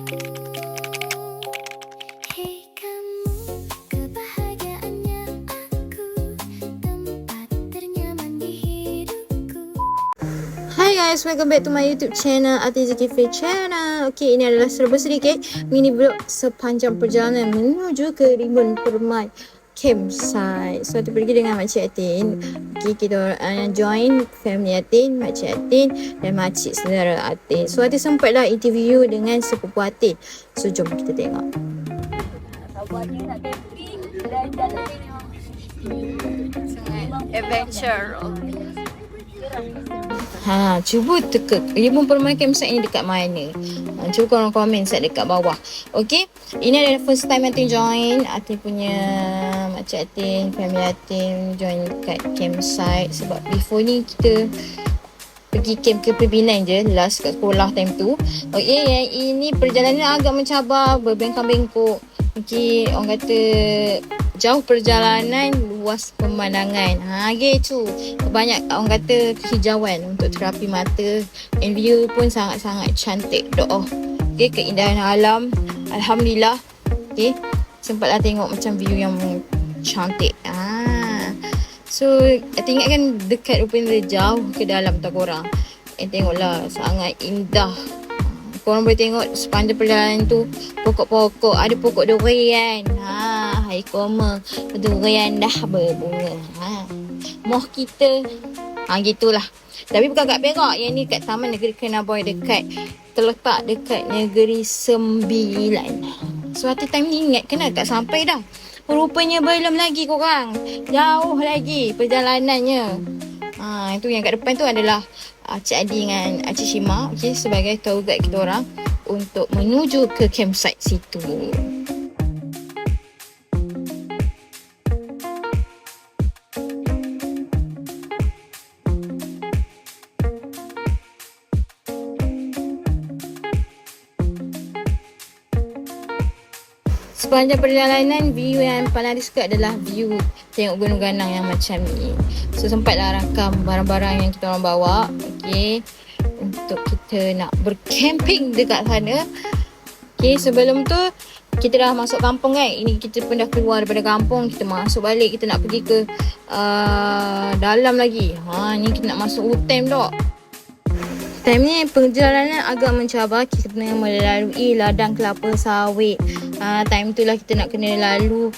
Hei kamu, kebahagiaannya aku, tempat ternyaman di hidupku. Hi guys, welcome back to my YouTube channel Ati Zulkifli channel. Okay, ini adalah serba sedikit mini vlog sepanjang perjalanan menuju ke Rimbun Permai campsite. So, kita pergi dengan Makcik Atin. Okay, kita join family Atin, Makcik Atin dan makcik saudara Atin. So, Atin sempatlah interview dengan sepupu Atin. So, jom kita tengok. Sabarnya nak camping dan jalan memang Adventure. Cuba teka Rimbun Permai campsite ni dekat mana? Cuba korang komen set dekat bawah. Okay, ini adalah first time Atin join. Atin punya Makcik Atin, family Atin join dekat campsite. Sebab before ni kita pergi camp ke Pimpinan je, last kat sekolah time tu. Okay, yang ini perjalanan agak mencabar, berbengkak-bengkok. Okay, orang kata jauh perjalanan, luas pemandangan. Gitu. Banyak orang kata kehijauan untuk terapi mata. And view pun sangat-sangat cantik. Doa. Okay, keindahan alam. Alhamdulillah. Okay, sempatlah tengok macam view yang cantik. So, Atin ingat kan dekat rupanya jauh ke dalam tak korang. Tengoklah, sangat indah. Korang boleh tengok sepanjang perjalanan tu pokok-pokok, ada pokok durian. Hai koma, durian dah berbunga. Moh kita. Gitulah. Tapi bukan kat Perak, yang ni kat Taman Negeri Kenaboy, terletak dekat Negeri Sembilan. So hati time ni ingat kena tak sampai dah. Rupanya belum lagi korang. Jauh lagi perjalanannya. Itu yang kat depan tu adalah Cik Adi dengan Cik Shima, okay, sebagai tour guide kita orang untuk menuju ke campsite situ. Sepanjang perjalanan, view yang paling ada suka adalah view tengok gunung ganang yang macam ni. So, sempatlah rakam barang-barang yang kita orang bawa, okay, untuk kita nak bercamping dekat sana. Okay, sebelum tu kita dah masuk kampung kan. Ini kita pun dah keluar daripada kampung, kita masuk balik, kita nak pergi ke dalam lagi. Ni kita nak masuk hutan tak. Time ni perjalanan agak mencabar. Kita kena melalui ladang kelapa sawit. Time tu lah kita nak kena lalu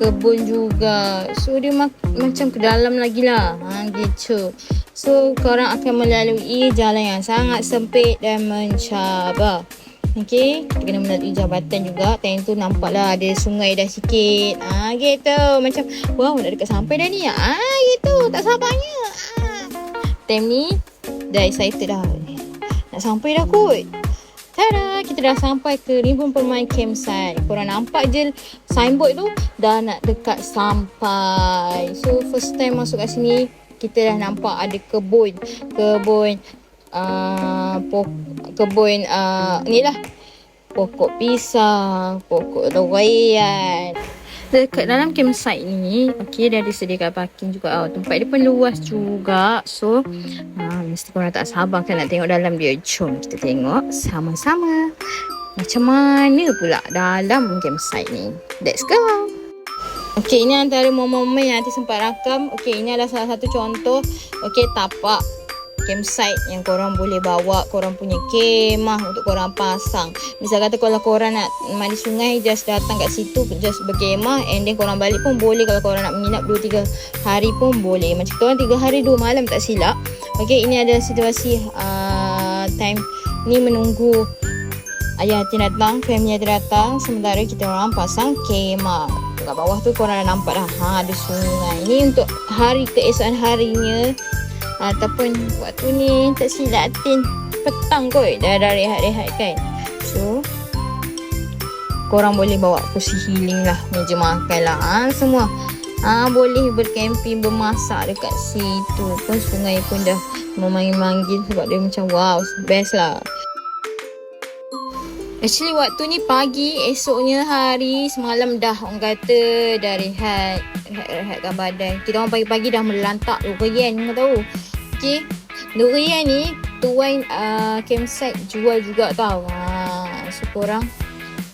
kebun juga. So dia macam ke dalam lagi lah. Gitu. So korang akan melalui jalan yang sangat sempit dan mencabar. Okay, kita kena melalui jabatan juga. Time tu nampak lah ada sungai dah sikit. Gitu. Macam wow, dah dekat sampai dah ni. Gitu. Tak sabarnya. Time ni dah excited dah. Nak sampai dah kot. Tada, kita dah sampai ke Rimbun Permai campsite. Korang nampak je signboard tu dah nak dekat sampai. So first time masuk kat sini, kita dah nampak ada kebun ni lah, pokok pisang, pokok durian. Dekat dalam campsite ni, okay, dah disediakan parking juga. Tempat dia pun luas juga. So, mesti korang tak sabar kan nak tengok dalam dia. Jom kita tengok sama-sama macam mana pula dalam campsite ni. Let's go. Okay, ini antara momen-momen yang nanti sempat rakam. Okay, ini adalah salah satu contoh. Okay, tapak campsite yang korang boleh bawa korang punya kemah untuk korang pasang. Misal kata kalau korang nak mandi sungai, just datang kat situ, just berkemah, and then korang balik pun boleh. Kalau korang nak menginap 2-3 hari pun boleh. Macam kita orang 3 hari 2 malam tak silap. Okay, ini ada situasi time ni menunggu ayah Atin datang, family Atin datang, sementara kita orang pasang kemah. Kat bawah tu korang dah nampak dah, ada sungai. Ini untuk hari keesokan harinya. Ataupun waktu ni tak silap Atin petang kot, dah rehat-rehat kan. So korang boleh bawa kursi healing lah, meja makan lah, semua. Boleh bercamping, bermasak dekat situ. Pun sungai pun dah memanggil-manggil sebab dia macam wow, best lah. Actually waktu ni pagi, esoknya hari, semalam dah orang kata dah rehatkan badan. Kita orang pagi-pagi dah melantak durian, kau tahu. Okay, durian ni tuan campsite jual juga tau. So So korang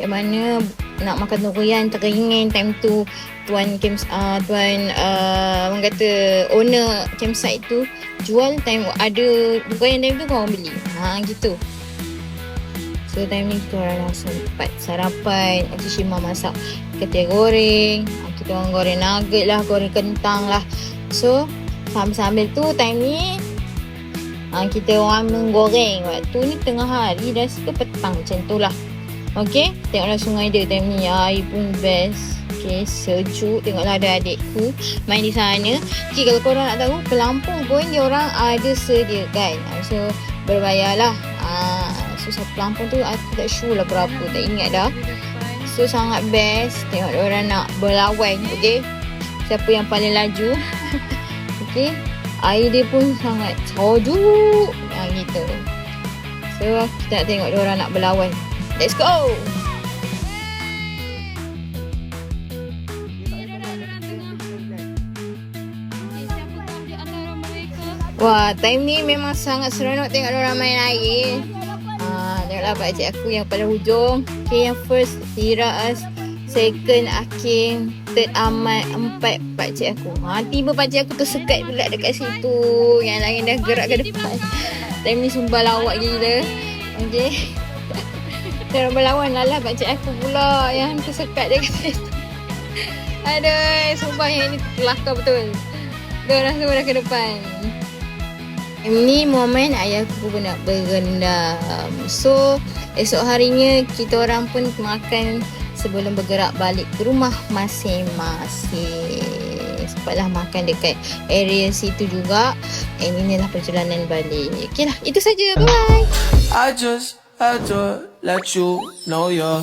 yang mana nak makan durian teringin time tu, tuan orang kata owner campsite tu jual time ada durian time tu korang beli. Gitu. So time ni kita orang dah sempat sarapan. Encik Shima masak ketil goreng, kita orang goreng nugget lah, goreng kentang lah. So sambil tu time ni kita orang menggoreng. Waktu ni tengah hari dah ke petang macam tu lah. Okay, tengoklah sungai dia time ni. Air pun best. Okay, sejuk. Tengoklah ada adikku main di sana. Okay, kalau korang nak tahu, pelampung pun dia orang ada sediakan. So, berbayar lah. So, satu pelampung tu aku tak sure lah berapa. Tak ingat dah. So, sangat best. Tengok dia orang nak berlawan. Okay, siapa yang paling laju. Okay, air dia pun sangat sejuk. Gitu. So, kita nak tengok dia orang nak berlawan. Let's go! Wah, time ni memang sangat seronok tengok orang main air. Tengoklah pakcik aku yang pada hujung. Okay, yang first Firas, second Aking, third Ahmad, empat pakcik aku. Tiba pakcik aku tersekat pula dekat situ. Yang lain dah gerak ke depan. Time ni sumpah lawak gila. Okay. Dia berlawan lah pakcik aku pula yang tersekat dekat situ. Aduh, sumpah yang ini kelakar betul. Dia orang semua dah ke depan. Ini momen ayahku pun nak berendam. So, esok harinya kita orang pun makan sebelum bergerak balik ke rumah masing-masing. Sempatlah makan dekat area situ juga. Inilah perjalanan balik. Okay lah, itu saja. Bye-bye. I just had to let you know you're